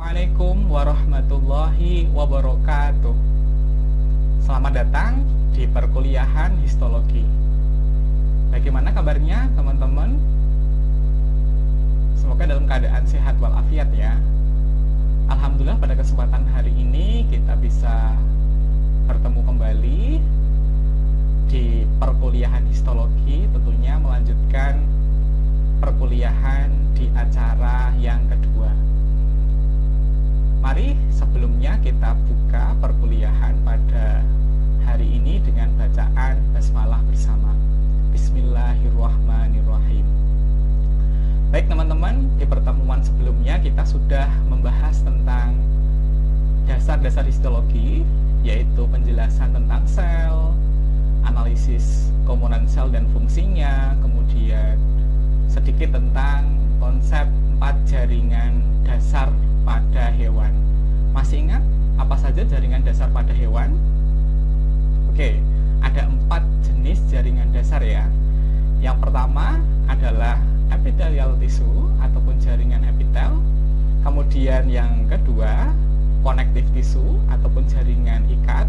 Assalamualaikum warahmatullahi wabarakatuh. Selamat datang di perkuliahan histologi. Bagaimana kabarnya teman-teman? Semoga dalam keadaan sehat walafiat ya. Alhamdulillah pada kesempatan hari ini kita bisa bertemu kembali di perkuliahan histologi, tentunya melanjutkan perkuliahan di acara yang kedua. Mari sebelumnya kita buka perkuliahan pada hari ini dengan bacaan basmalah bersama. Bismillahirrahmanirrahim. Baik teman-teman, di pertemuan sebelumnya kita sudah membahas tentang dasar-dasar histologi, yaitu penjelasan tentang sel, analisis komponen sel dan fungsinya, kemudian sedikit tentang konsep 4 jaringan dasar pada hewan. Masih ingat apa saja jaringan dasar pada hewan? Oke, ada 4 jenis jaringan dasar ya. Yang pertama adalah epithelial tissue ataupun jaringan epitel. Kemudian yang kedua, connective tissue ataupun jaringan ikat.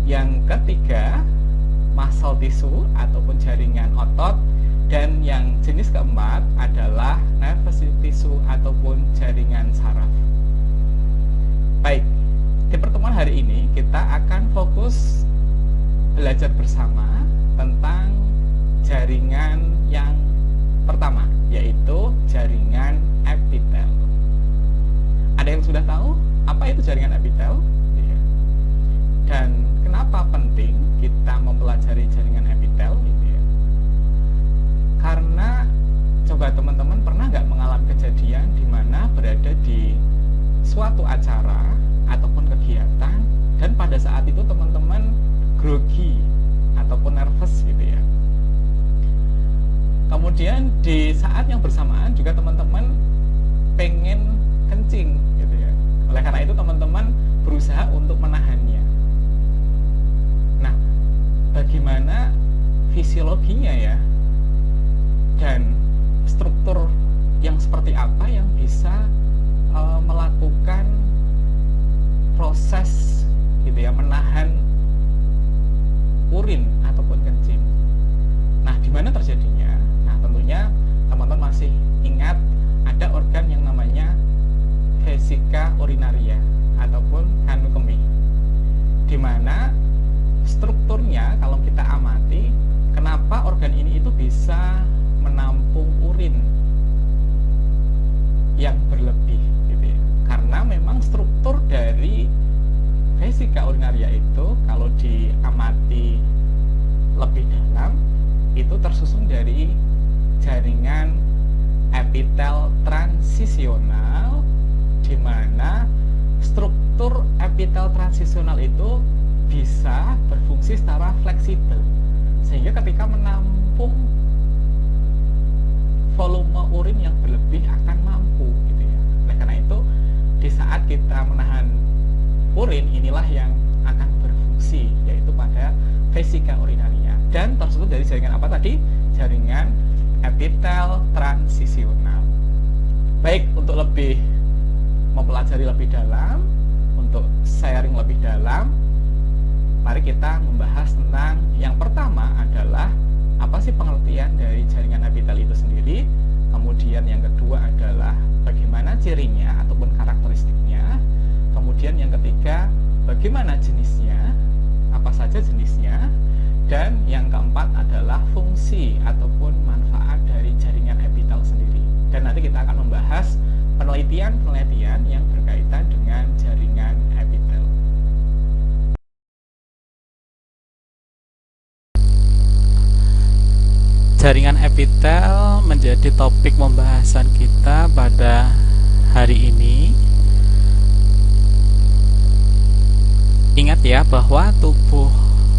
Yang ketiga, muscle tissue ataupun jaringan otot. Dan yang jenis keempat adalah nervous tissue ataupun jaringan saraf. Baik, di pertemuan hari ini kita akan fokus belajar bersama tentang jaringan yang pertama, yaitu jaringan epitel. Ada yang sudah tahu apa itu jaringan epitel? Dan kenapa penting kita mempelajari jaringan epitel? Karena coba teman-teman pernah nggak mengalami kejadian di mana berada di suatu acara ataupun kegiatan dan pada saat itu teman-teman grogi ataupun nervous gitu ya. Kemudian di saat yang bersamaan juga teman-teman pengen kencing gitu ya. Oleh karena itu teman-teman berusaha untuk menahannya. Nah, bagaimana fisiologinya ya? Dan struktur yang seperti apa yang bisa melakukan proses gitu ya, menahan urin ataupun kencing. Nah, di mana terjadinya? Nah, tentunya teman-teman masih ingat ada organ yang namanya vesika urinaria ataupun kanu kemih, di mana strukturnya kalau kita amati, kenapa organ ini itu bisa menampung urin yang berlebih gitu ya. Karena memang struktur dari vesika urinaria itu kalau diamati lebih dalam itu tersusun dari jaringan epitel transisional, di mana struktur epitel transisional itu bisa berfungsi secara fleksibel sehingga ketika menampung volume urin yang berlebih akan mampu gitu ya. Oleh karena itu di saat kita menahan urin, inilah yang akan berfungsi, yaitu pada vesika urinaria, dan tersusun dari jaringan apa tadi? Jaringan epitel transisional. Baik, untuk lebih mempelajari lebih dalam, untuk sharing lebih dalam, mari kita membahas tentang yang pertama adalah apa sih pengertian dari jaringan epitel itu sendiri. Kemudian yang kedua adalah bagaimana cirinya ataupun karakteristiknya. Kemudian yang ketiga, bagaimana jenisnya, apa saja jenisnya. Dan yang keempat adalah fungsi ataupun manfaat dari jaringan epitel sendiri. Dan nanti kita akan membahas penelitian-penelitian yang berkaitan dengan jaringan epitel. Jaringan epitel menjadi topik pembahasan kita pada hari ini. Ingat ya bahwa tubuh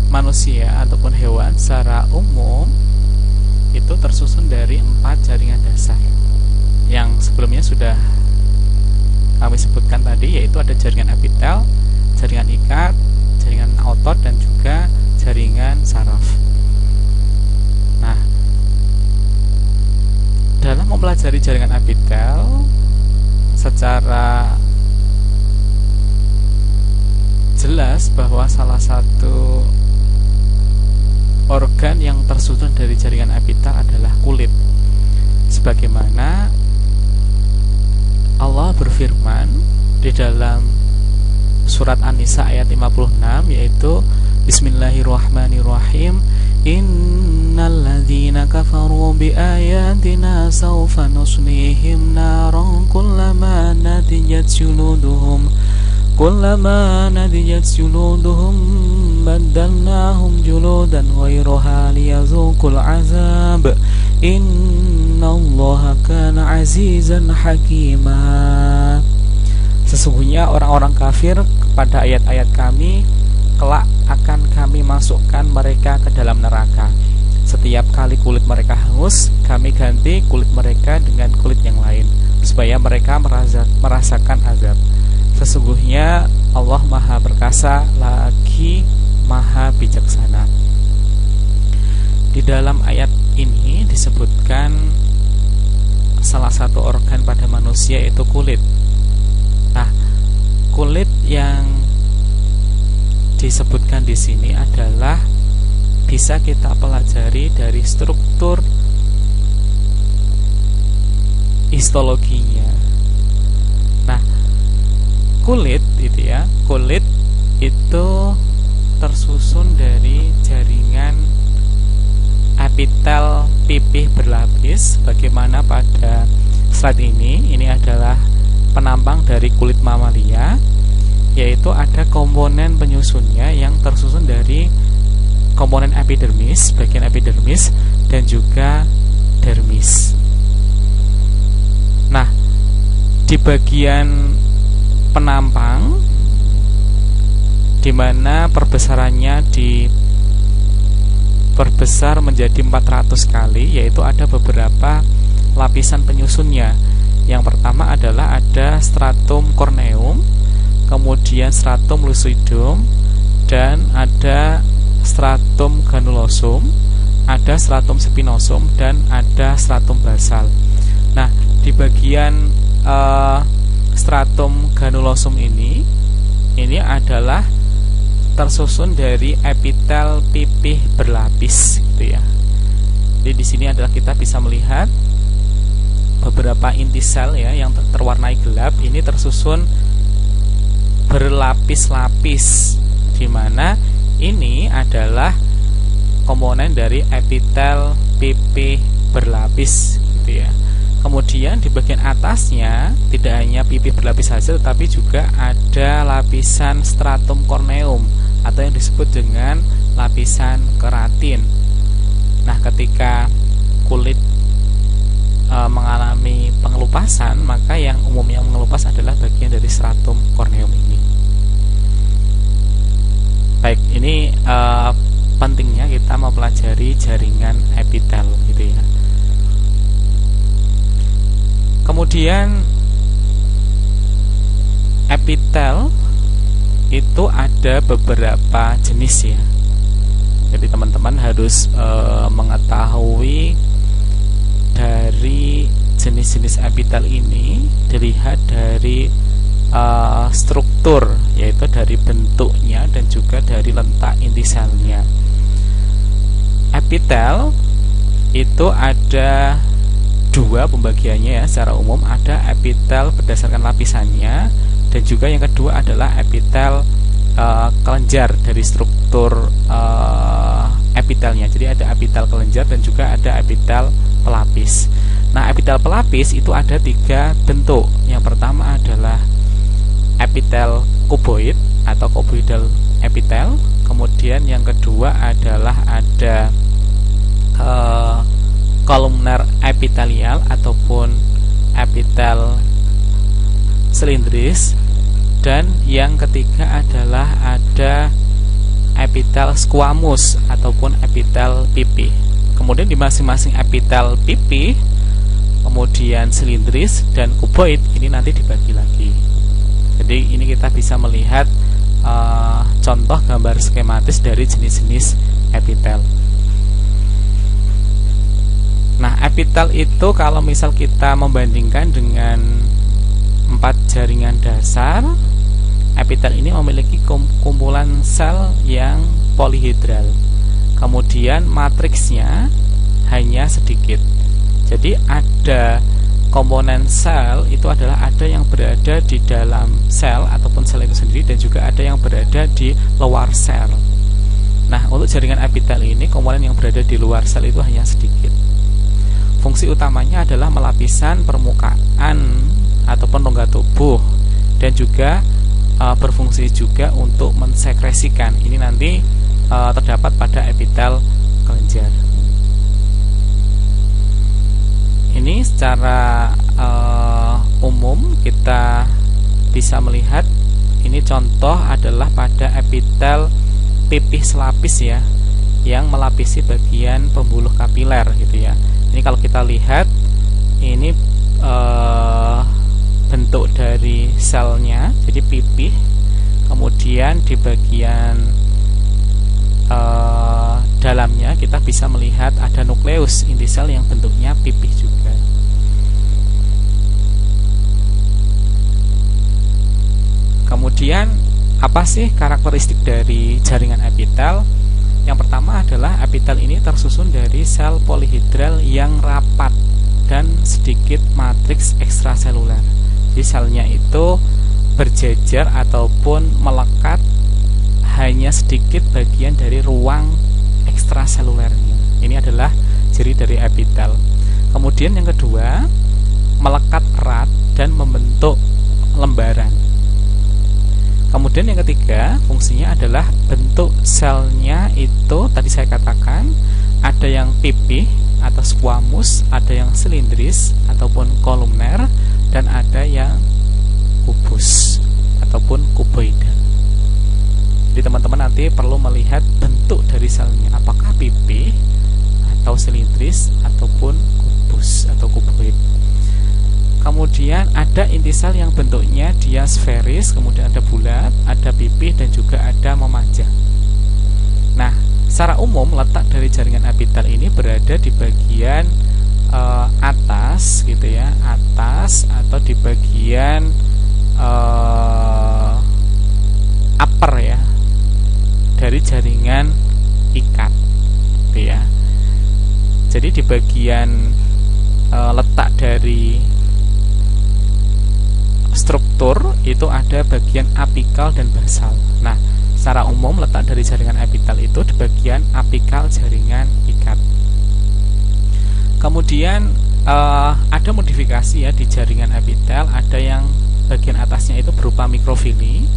manusia ataupun hewan secara umum itu tersusun dari 4 jaringan dasar yang sebelumnya sudah kami sebutkan tadi, yaitu ada jaringan epitel, jaringan ikat, jaringan otot, dan juga jaringan saraf. Nah, dalam mempelajari jaringan epitel secara jelas bahwa salah satu organ yang tersusun dari jaringan epitel adalah kulit. Sebagaimana Allah berfirman di dalam surat An-Nisa ayat 56, yaitu Bismillahirrahmanirrahim, Innal ladzina kafaru bi ayatina sawfa nuslihim naran kullama nadijat juluduhum baddalnahum juludan ghayraha liyazuqul azab innallaha kana azizan hakima. Sesungguhnya orang-orang kafir kepada ayat-ayat kami, kelak akan kami masukkan mereka ke dalam neraka. Setiap kali kulit mereka hangus, kami ganti kulit mereka dengan kulit yang lain, supaya mereka merasakan azab. Sesungguhnya Allah Maha Perkasa lagi Maha Bijaksana. Di dalam ayat ini disebutkan salah satu organ pada manusia yaitu kulit. Nah, kulit yang disebutkan di sini adalah bisa kita pelajari dari struktur histologinya. Nah, kulit itu tersusun dari jaringan epitel pipih berlapis. Bagaimana pada slide ini adalah penampang dari kulit mamalia, yaitu ada komponen penyusunnya yang tersusun dari komponen epidermis, bagian epidermis, dan juga dermis. Nah, di bagian penampang, di mana perbesarannya diperbesar menjadi 400 kali, yaitu ada beberapa lapisan penyusunnya. Yang pertama adalah ada stratum corneum, kemudian stratum lucidum, dan ada stratum granulosum, ada stratum spinosum, dan ada stratum basal. Nah, di bagian stratum granulosum ini adalah tersusun dari epitel pipih berlapis, gitu ya. Jadi di sini adalah kita bisa melihat beberapa inti sel ya yang terwarnai gelap ini tersusun berlapis-lapis, di mana ini adalah komponen dari epitel pipih berlapis, gitu ya. Kemudian di bagian atasnya tidak hanya pipih berlapis saja, tetapi juga ada lapisan stratum corneum atau yang disebut dengan lapisan keratin. Nah, ketika kulit mengalami pengelupasan, maka yang umumnya mengelupas adalah bagian dari stratum corneum ini. Baik, ini pentingnya kita mempelajari jaringan epitel, gitu ya. Kemudian epitel itu ada beberapa jenis ya. Jadi teman-teman harus mengetahui dari jenis-jenis epitel ini dilihat dari struktur, yaitu dari bentuknya dan juga dari letak inti selnya. Epitel itu ada dua pembagiannya ya, secara umum ada epitel berdasarkan lapisannya, dan juga yang kedua adalah epitel kelenjar dari struktur epitelnya. Jadi ada epitel kelenjar dan juga ada epitel pelapis. Nah, epitel pelapis itu ada tiga bentuk. Yang pertama adalah epitel kuboid atau kuboidal epitel. Kemudian yang kedua adalah ada kolumnar epitelial ataupun epitel silindris, dan yang ketiga adalah ada epitel squamous ataupun epitel pipih. Kemudian di masing-masing epitel pipih, kemudian silindris dan kuboid ini nanti dibagi lagi. Jadi ini kita bisa melihat contoh gambar skematis dari jenis-jenis epitel. Nah, epitel itu kalau misal kita membandingkan dengan 4 jaringan dasar, epitel ini memiliki kumpulan sel yang polihedral. Kemudian matriksnya hanya sedikit. Jadi ada komponen sel itu adalah ada yang berada di dalam sel ataupun sel itu sendiri, dan juga ada yang berada di luar sel. Nah, untuk jaringan epitel ini komponen yang berada di luar sel itu hanya sedikit. Fungsi utamanya adalah melapisan permukaan ataupun rongga tubuh, dan juga berfungsi juga untuk mensekresikan. Ini nanti terdapat pada epitel kelenjar. Ini secara umum kita bisa melihat, ini contoh adalah pada epitel pipih selapis ya, yang melapisi bagian pembuluh kapiler gitu ya. Ini kalau kita lihat, ini bentuk dari selnya, jadi pipih. Kemudian di bagian dalamnya kita bisa melihat ada nukleus inti sel yang bentuknya pipih juga. Kemudian apa sih karakteristik dari jaringan epitel? Yang pertama adalah epitel ini tersusun dari sel polihedral yang rapat dan sedikit matriks ekstraseluler. Jadi selnya itu berjejer ataupun melekat hanya sedikit bagian dari ruang ekstraselulernya. Ini adalah ciri dari epitel. Kemudian yang kedua, melekat erat dan membentuk lembaran. Kemudian yang ketiga, fungsinya adalah bentuk selnya itu tadi saya katakan ada yang pipih atau squamous, ada yang silindris ataupun kolumner, dan ada yang kubus ataupun kuboidal. Jadi teman-teman nanti perlu melihat bentuk dari selnya, apakah pipih atau silindris ataupun kubus atau kuboid. Kemudian ada inti sel yang bentuknya dia sferis, kemudian ada bulat, ada pipih, dan juga ada memanjang. Nah, secara umum letak dari jaringan epitel ini berada di bagian atas gitu ya, atas atau di bagian upper ya dari jaringan ikat gitu ya. Jadi di bagian letak dari struktur itu ada bagian apikal dan basal. Nah, secara umum letak dari jaringan epitel itu di bagian apikal jaringan ikat. Kemudian ada modifikasi ya di jaringan epitel, ada yang bagian atasnya itu berupa mikrofili.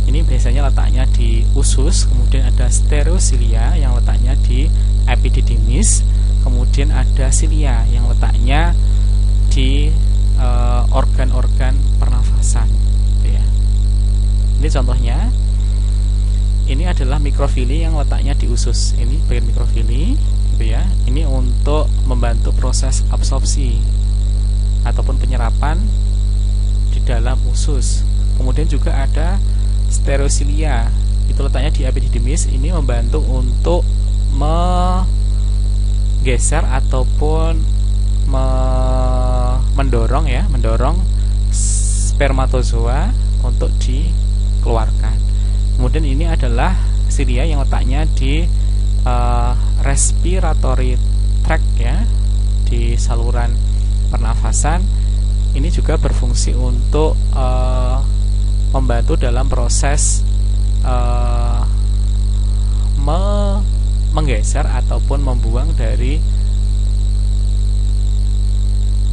Ini biasanya letaknya di usus, kemudian ada stereocilia yang letaknya di epididymis, kemudian ada cilia yang letaknya di organ-organ pernafasan gitu ya. Ini contohnya, ini adalah mikrofili yang letaknya di usus. Ini bagian mikrofili gitu ya. Ini untuk membantu proses absorpsi ataupun penyerapan di dalam usus. Kemudian juga ada stereocilia, itu letaknya di epididymis. Ini membantu untuk menggeser ataupun mendorong spermatozoa untuk dikeluarkan. Kemudian ini adalah cilia yang letaknya di respiratory tract ya, di saluran pernafasan. Ini juga berfungsi untuk membantu dalam proses menggeser ataupun membuang dari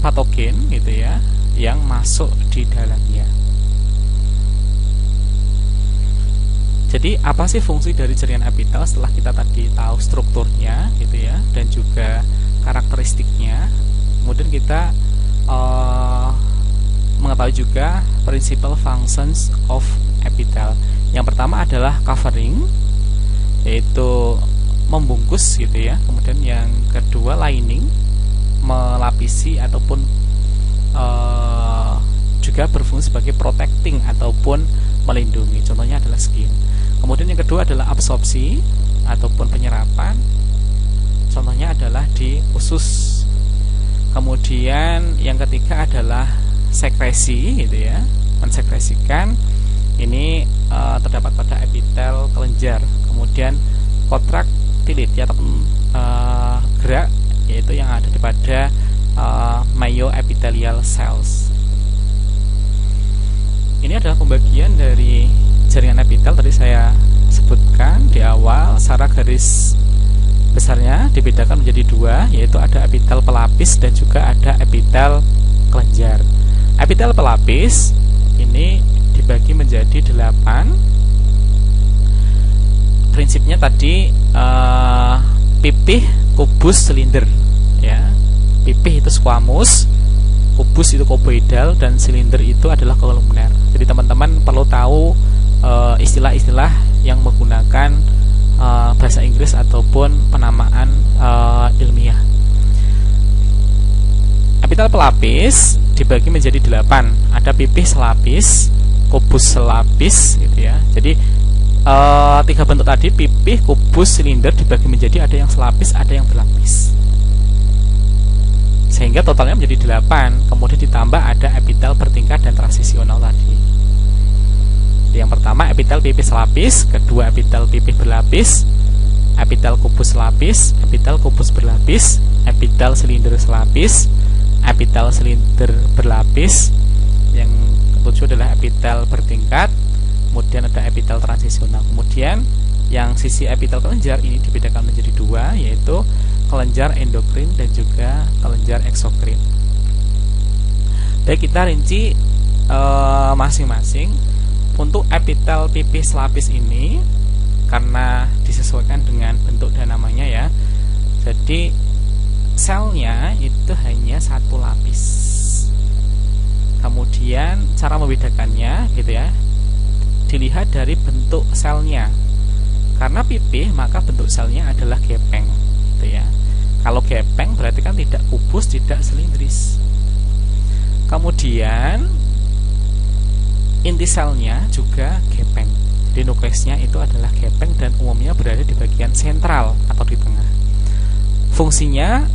patogen gitu ya yang masuk di dalamnya. Jadi apa sih fungsi dari jaringan epitel setelah kita tadi tahu strukturnya gitu ya, dan juga karakteristiknya. Kemudian kita mengetahui juga principal functions of epitel. Yang pertama adalah covering, yaitu membungkus gitu ya. Kemudian yang kedua lining, melapisi ataupun juga berfungsi sebagai protecting ataupun melindungi. Contohnya adalah skin. Kemudian yang kedua adalah absorpsi ataupun penyerapan. Contohnya adalah di usus. Kemudian yang ketiga adalah sekresi gitu ya, mensekresikan. ini terdapat pada epitel kelenjar. Kemudian contractility ataupun gerak, yaitu yang ada pada myoepithelial cells. Ini adalah pembagian dari jaringan epitel. Tadi saya sebutkan di awal, secara garis besarnya dibedakan menjadi dua, yaitu ada epitel pelapis dan juga ada epitel kelenjar. Epitel pelapis ini dibagi menjadi 8. Prinsipnya tadi pipih, kubus, silinder, ya. Pipih itu squamous, kubus itu cuboidal, dan silinder itu adalah kolumner. Jadi teman-teman perlu tahu istilah-istilah yang menggunakan bahasa Inggris ataupun penamaan ilmiah. Epitel pelapis dibagi menjadi 8. Ada pipih selapis, kubus selapis, gitu ya. Jadi 3 bentuk tadi, pipih, kubus, silinder, dibagi menjadi ada yang selapis, ada yang berlapis, sehingga totalnya menjadi 8. Kemudian ditambah ada epitel bertingkat dan transisional tadi. Yang pertama epitel pipih selapis, kedua epitel pipih berlapis, epitel kubus selapis, epitel kubus berlapis, epitel silinder selapis, epitel silinder berlapis. Yang ketujuh adalah epitel bertingkat. Kemudian ada epitel transisional. Kemudian yang sisi epitel kelenjar ini dibedakan menjadi 2, yaitu kelenjar endokrin dan juga kelenjar eksokrin. Baik, kita rinci masing-masing. Untuk epitel pipih selapis ini, karena disesuaikan dengan bentuk dan namanya, ya, jadi selnya itu hanya 1 lapis. Kemudian cara membedakannya, gitu ya, dilihat dari bentuk selnya. Karena pipih, maka bentuk selnya adalah gepeng, gitu ya. Kalau gepeng berarti kan tidak kubus, tidak silindris. Kemudian inti selnya juga gepeng. Jadi nukleusnya itu adalah gepeng dan umumnya berada di bagian sentral atau di tengah. Fungsinya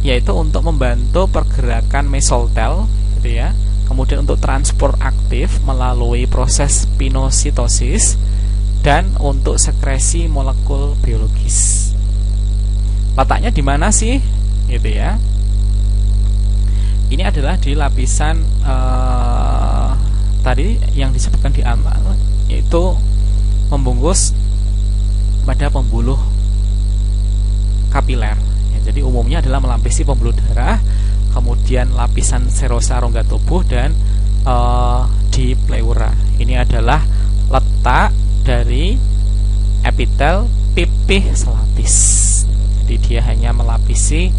yaitu untuk membantu pergerakan mesotel, gitu ya. Kemudian untuk transport aktif melalui proses pinositosis dan untuk sekresi molekul biologis. Letaknya di mana sih, gitu ya? Ini adalah di lapisan tadi yang disebutkan di awal, yaitu membungkus pada pembuluh kapiler. Ya, jadi umumnya adalah melapisi pembuluh darah, kemudian lapisan serosa rongga tubuh, dan di pleura. Ini adalah letak dari epitel pipih selapis. Jadi dia hanya melapisi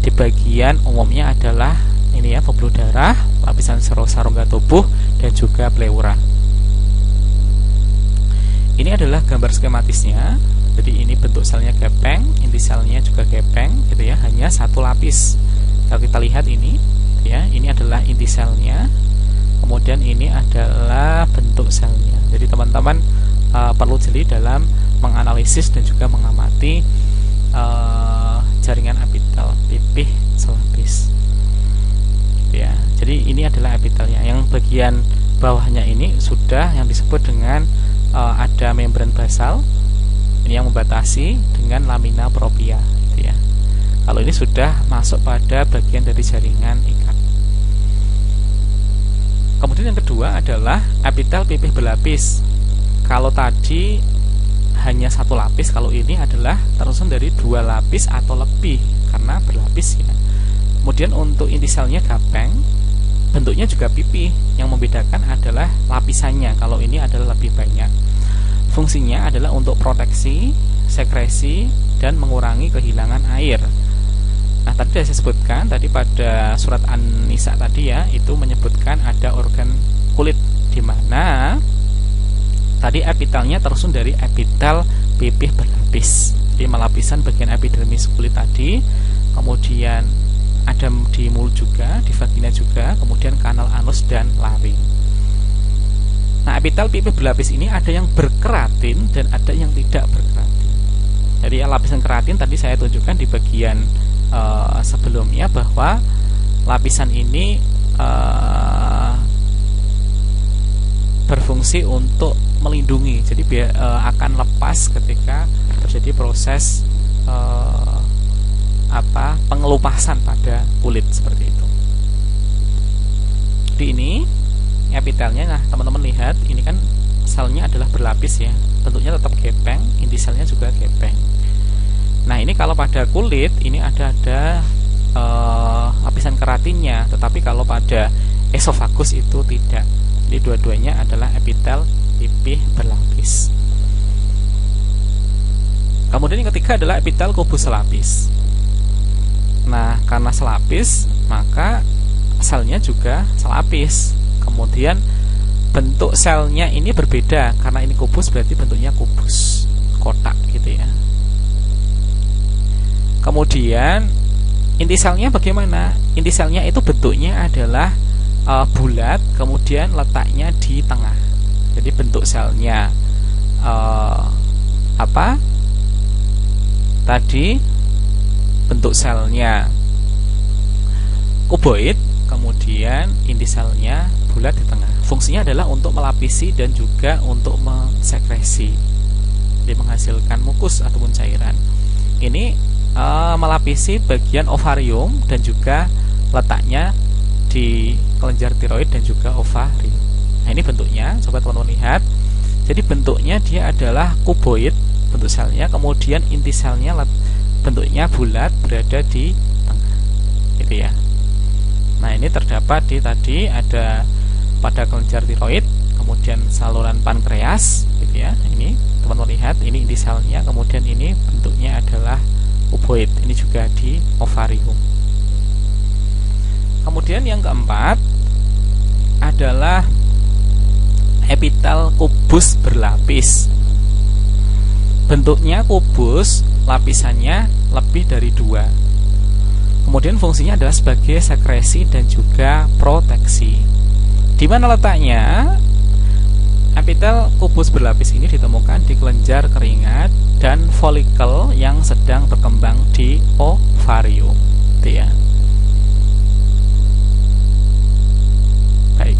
di bagian umumnya adalah ini ya, pembuluh darah, lapisan serosa rongga tubuh, dan juga pleura. Ini adalah gambar skematisnya. Jadi ini bentuk selnya gepeng, inti selnya juga gepeng, gitu ya, hanya 1 lapis. Kalau kita lihat ini, ya, ini adalah inti selnya. Kemudian ini adalah bentuk selnya. Jadi teman-teman perlu jeli dalam menganalisis dan juga mengamati jaringan epitel pipih selapis. Ya, jadi ini adalah epitelnya. Yang bagian bawahnya ini sudah yang disebut dengan ada membran basal. Ini yang membatasi dengan lamina propria, gitu ya. Kalau ini sudah masuk pada bagian dari jaringan ikat. Kemudian yang kedua adalah epitel pipih berlapis. Kalau tadi hanya 1 lapis, kalau ini adalah tersusun dari 2 lapis atau lebih karena berlapis, ya. Kemudian untuk inti selnya gapeng, bentuknya juga pipih. Yang membedakan adalah lapisannya. Kalau ini adalah lebih banyak. Fungsinya adalah untuk proteksi, sekresi, dan mengurangi kehilangan air. Nah, tadi sudah saya sebutkan tadi pada surat An-Nisa tadi, ya, itu menyebutkan ada organ kulit di mana tadi epitelnya tersusun dari epitel pipih berlapis. Jadi melapisan bagian epidermis kulit tadi, kemudian ada di mulut juga, di vagina juga, kemudian kanal anus dan laring. Nah, epitel pipih berlapis ini ada yang berkeratin dan ada yang tidak berkeratin. Jadi lapisan keratin tadi saya tunjukkan di bagian sebelumnya bahwa lapisan ini berfungsi untuk melindungi. Jadi akan lepas ketika terjadi proses pengelupasan pada kulit seperti itu. Di ini epitelnya, nah teman-teman lihat ini kan selnya adalah berlapis ya, bentuknya tetap gepeng, inti selnya juga gepeng. Nah ini kalau pada kulit ini ada lapisan keratinnya, tetapi kalau pada esofagus itu tidak. Jadi dua-duanya adalah epitel pipih berlapis. Kemudian yang ketiga adalah epitel kubus selapis. Nah karena selapis maka selnya juga selapis. Kemudian bentuk selnya ini berbeda, karena ini kubus berarti bentuknya kubus, kotak gitu ya. Kemudian inti selnya bagaimana? Inti selnya itu bentuknya adalah bulat, kemudian letaknya di tengah. Jadi bentuk selnya bentuk selnya kuboid, kemudian inti selnya bulat di tengah. Fungsinya adalah untuk melapisi dan juga untuk mensekresi, jadi menghasilkan mukus ataupun cairan. Ini melapisi bagian ovarium dan juga letaknya di kelenjar tiroid dan juga ovarium. Nah ini bentuknya, coba teman-teman lihat. Jadi bentuknya dia adalah kuboid bentuk selnya, kemudian inti selnya bentuknya bulat berada di tengah, gitu ya. Nah ini terdapat tadi ada pada kelenjar tiroid, kemudian saluran pankreas, gitu ya. Ini teman-teman lihat, ini inti selnya, kemudian ini bentuknya adalah kuboid, ini juga di ovarium. Kemudian yang keempat adalah epitel kubus berlapis. Bentuknya kubus, lapisannya lebih dari 2. Kemudian fungsinya adalah sebagai sekresi dan juga proteksi. Di mana letaknya? Epitel kubus berlapis ini ditemukan di kelenjar keringat dan folikel yang sedang berkembang di ovarium, gitu ya. Baik.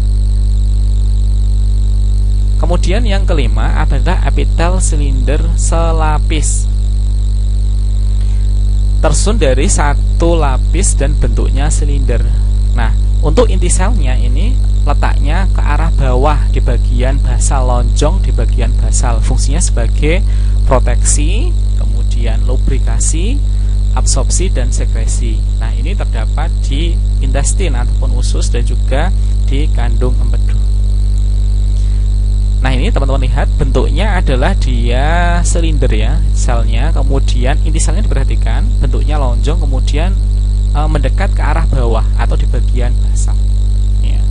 Kemudian yang kelima adalah epitel silinder selapis. Tersusun dari satu lapis dan bentuknya silinder. Nah, untuk inti selnya ini letaknya ke arah bawah di bagian basal, lonjong di bagian basal. Fungsinya sebagai proteksi, kemudian lubrikasi, absorpsi dan sekresi. Nah, ini terdapat di intestin ataupun usus dan juga di kandung empedu. Nah, ini teman-teman lihat bentuknya adalah dia silinder ya, selnya. Kemudian inti selnya diperhatikan, bentuknya lonjong, kemudian mendekat ke arah bawah atau di bagian basal ya.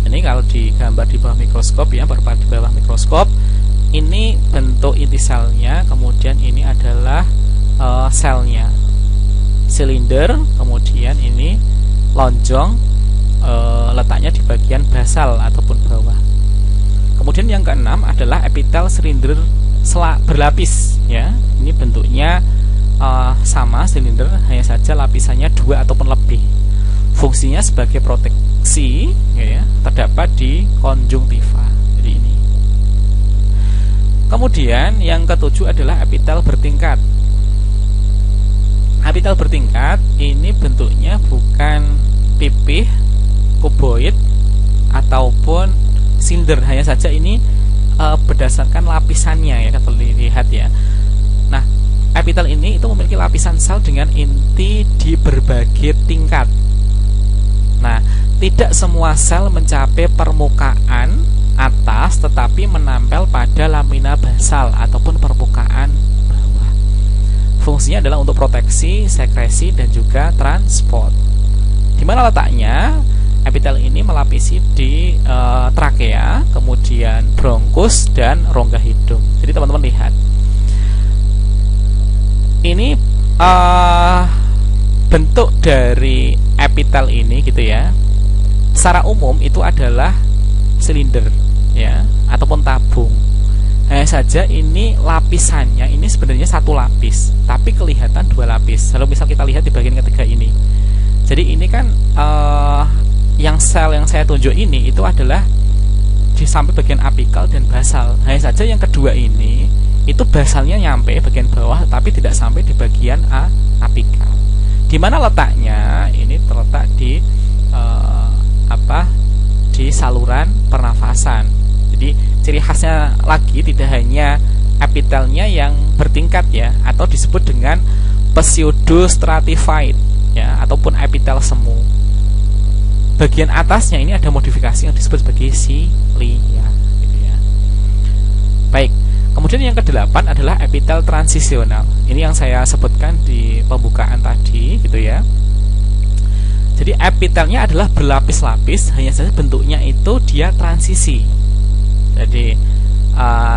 Ini kalau digambar di bawah mikroskop ya, berpada di bawah mikroskop, ini bentuk inti selnya, kemudian ini adalah selnya silinder, kemudian ini lonjong, letaknya di bagian basal ataupun bawah. Kemudian yang keenam adalah epitel silinder berlapis ya. Ini bentuknya sama silinder, hanya saja lapisannya 2 ataupun lebih. Fungsinya sebagai proteksi ya, terdapat di konjungtiva. Jadi ini. Kemudian yang ketujuh adalah epitel bertingkat. Epitel bertingkat ini bentuknya bukan pipih, kuboid ataupun silinder, hanya saja ini berdasarkan lapisannya ya, kalau dilihat ya. Nah, epitel ini itu memiliki lapisan sel dengan inti di berbagai tingkat. Nah, tidak semua sel mencapai permukaan atas, tetapi menempel pada lamina basal ataupun permukaan bawah. Fungsinya adalah untuk proteksi, sekresi dan juga transport. Di mana letaknya? Epitel ini melapisi di trakea, kemudian bronkus dan rongga hidung. Jadi teman-teman lihat, ini bentuk dari epitel ini gitu ya. Secara umum itu adalah silinder ya, ataupun tabung. Hanya saja ini lapisannya ini sebenarnya satu lapis, tapi kelihatan 2 lapis. Kalau misal kita lihat di bagian ketiga ini, jadi ini kan yang sel yang saya tunjuk ini itu adalah di sampai bagian apikal dan basal. Hanya saja yang kedua ini itu basalnya nyampe bagian bawah tapi tidak sampai di bagian apikal. Di mana letaknya? Ini terletak di di saluran pernafasan. Jadi ciri khasnya lagi tidak hanya epitelnya yang bertingkat ya, atau disebut dengan pseudostratified ya, ataupun epitel semu. Bagian atasnya ini ada modifikasi yang disebut sebagai silia gitu ya. Baik, kemudian yang ke-8 adalah epitel transisional. Ini yang saya sebutkan di pembukaan tadi gitu ya. Jadi epitelnya adalah berlapis-lapis, hanya saja bentuknya itu dia transisi. Jadi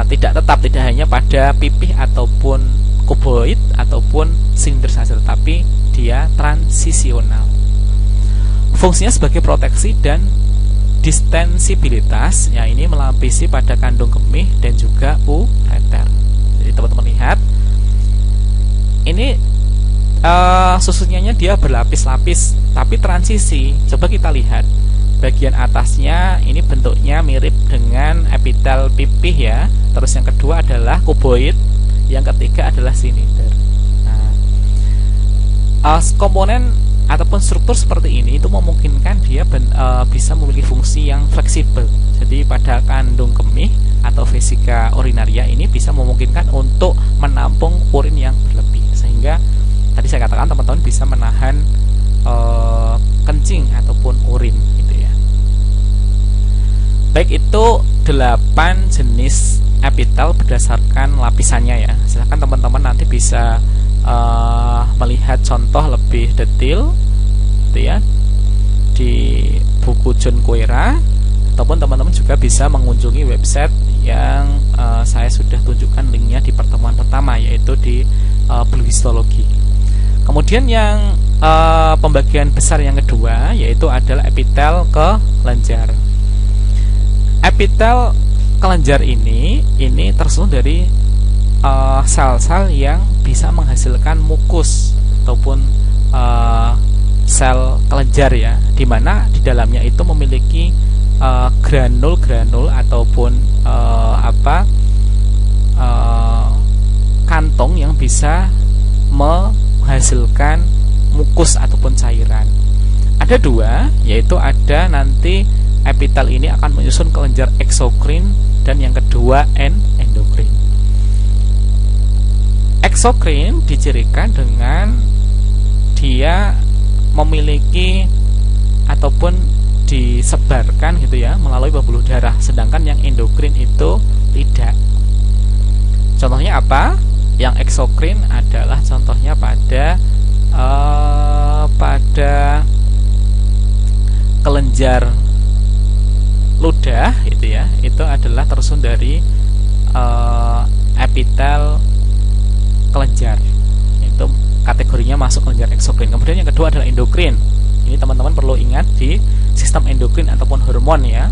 tidak hanya pada pipih ataupun kuboid ataupun silinder saja, tetapi dia transisional. Fungsinya sebagai proteksi dan distensibilitas, ya ini melapisi pada kandung kemih dan juga ureter. Jadi teman-teman lihat, ini susunannya dia berlapis-lapis tapi transisi. Coba kita lihat bagian atasnya, ini bentuknya mirip dengan epitel pipih ya. Terus yang kedua adalah kuboid, yang ketiga adalah silinder. Nah, komponen ataupun struktur seperti ini itu memungkinkan dia bisa memiliki fungsi yang fleksibel. Jadi pada kandung kemih atau vesika urinaria ini bisa memungkinkan untuk menampung urin yang berlebih, sehingga tadi saya katakan teman-teman bisa menahan kencing ataupun urin gitu ya. Baik, itu 8 jenis epitel berdasarkan lapisannya ya. Silakan teman-teman nanti bisa melihat contoh lebih detail gitu ya di buku John Koera, ataupun teman-teman juga bisa mengunjungi website yang saya sudah tunjukkan linknya di pertemuan pertama, yaitu di Blue Histology. Kemudian yang pembagian besar yang kedua yaitu adalah epitel kelenjar. Epitel kelenjar ini tersusun dari sel-sel yang bisa menghasilkan mukus ataupun sel kelenjar ya, dimana di dalamnya itu memiliki granul-granul ataupun kantong yang bisa menghasilkan mukus ataupun cairan. Ada dua, yaitu ada nanti epitel ini akan menyusun kelenjar eksokrin dan yang kedua endokrin. Eksokrin dicirikan dengan dia memiliki ataupun disebarkan gitu ya melalui pembuluh darah, sedangkan yang endokrin itu tidak. Contohnya apa? Yang eksokrin adalah contohnya pada kelenjar ludah gitu ya, itu adalah tersusun dari epitel kelenjar, itu kategorinya masuk kelenjar eksokrin. Kemudian yang kedua adalah endokrin. Ini teman-teman perlu ingat di sistem endokrin ataupun hormon ya,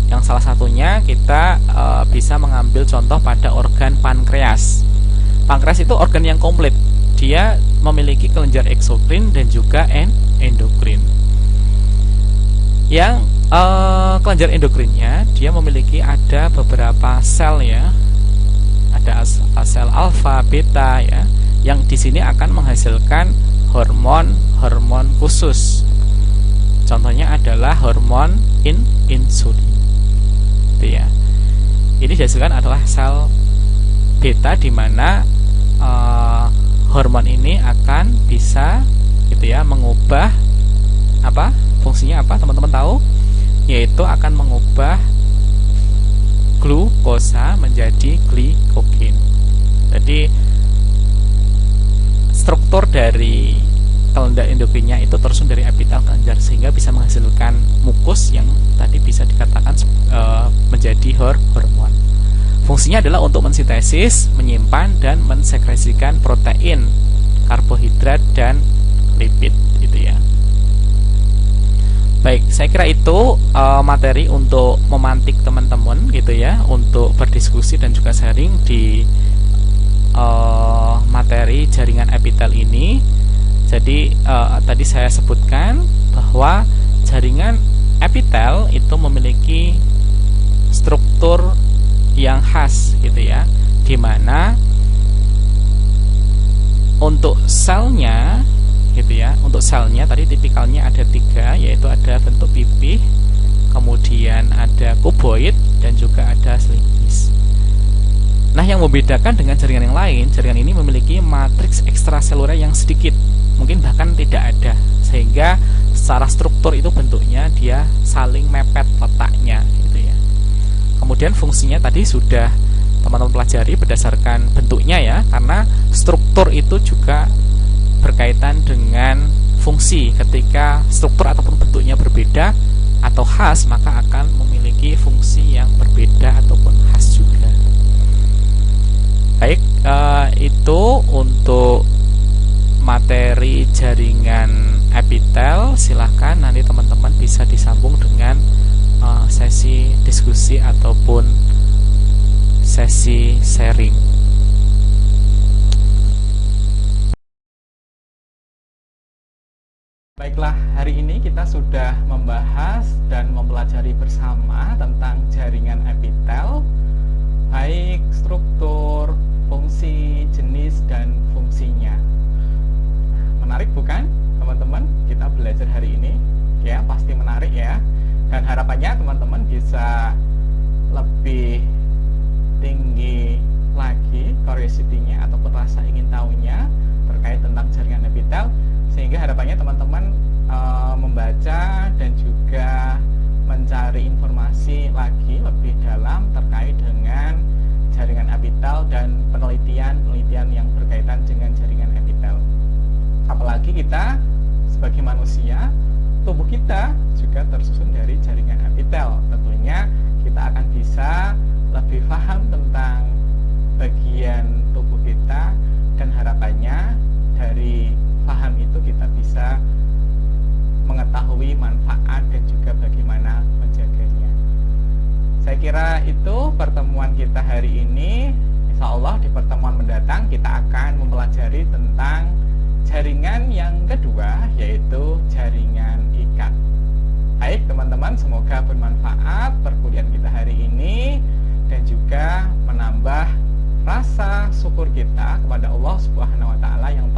yang salah satunya kita bisa mengambil contoh pada organ pankreas. Pankreas itu organ yang komplit, dia memiliki kelenjar eksokrin dan juga endokrin. Yang kelenjar endokrinnya dia memiliki ada beberapa sel ya, ada sel alfa, beta ya, yang di sini akan menghasilkan hormon khusus. Contohnya adalah hormon insulin. Gitu ya. Ini dihasilkan adalah sel beta, di mana hormon ini akan bisa gitu ya mengubah fungsinya teman-teman tahu, yaitu akan mengubah glukosa menjadi glikogen. Jadi struktur dari kelenjar endokrinnya itu tersusun dari epitel kelenjar, sehingga bisa menghasilkan mukus yang tadi bisa dikatakan menjadi hormon. Fungsinya adalah untuk mensintesis, menyimpan dan mensekresikan protein, karbohidrat dan lipid gitu ya. Baik, saya kira itu materi untuk memantik teman-teman gitu ya, untuk berdiskusi dan juga sharing di materi jaringan epitel ini. Jadi tadi saya sebutkan bahwa jaringan epitel itu memiliki struktur yang khas gitu ya, dimana untuk selnya gitu ya, untuk selnya tadi tipikalnya ada 3, yaitu ada bentuk pipih, kemudian ada kuboid, dan juga ada selipis. Nah, yang membedakan dengan jaringan yang lain, jaringan ini memiliki matriks ekstraseluler yang sedikit, mungkin bahkan tidak ada, sehingga secara struktur itu bentuknya dia saling mepet letaknya gitu ya. Kemudian fungsinya tadi sudah teman-teman pelajari berdasarkan bentuknya ya, karena struktur itu juga berkaitan dengan fungsi. Ketika struktur ataupun bentuknya berbeda atau khas, maka akan memiliki fungsi yang berbeda ataupun khas juga. Baik, itu untuk materi jaringan epitel. Silahkan nanti teman-teman bisa disambung dengan sesi diskusi ataupun sesi sharing. Baiklah, hari ini kita sudah membahas dan mempelajari bersama tentang jaringan epitel, baik struktur, fungsi, jenis, dan fungsinya. Menarik bukan teman-teman kita belajar hari ini? Ya, pasti menarik ya. Dan harapannya teman-teman bisa lebih tinggi lagi curiosity-nya ataupun rasa ingin tahunya terkait tentang jaringan epitel, sehingga harapannya teman-teman membaca dan juga mencari informasi lagi lebih dalam terkait dengan jaringan epitel dan penelitian yang berkaitan dengan jaringan epitel. Apalagi kita sebagai manusia, tubuh kita juga tersusun dari jaringan epitel. Tentunya kita akan bisa lebih paham tentang bagian tubuh kita, dan harapannya dari paham itu kita bisa mengetahui manfaat dan juga bagaimana menjaganya. Saya kira itu pertemuan kita hari ini. Insya Allah di pertemuan mendatang kita akan mempelajari tentang jaringan yang kedua, yaitu jaringan ikat. Baik teman-teman, semoga bermanfaat perkuliahan kita hari ini dan juga menambah rasa syukur kita kepada Allah Subhanahu wa Ta'ala yang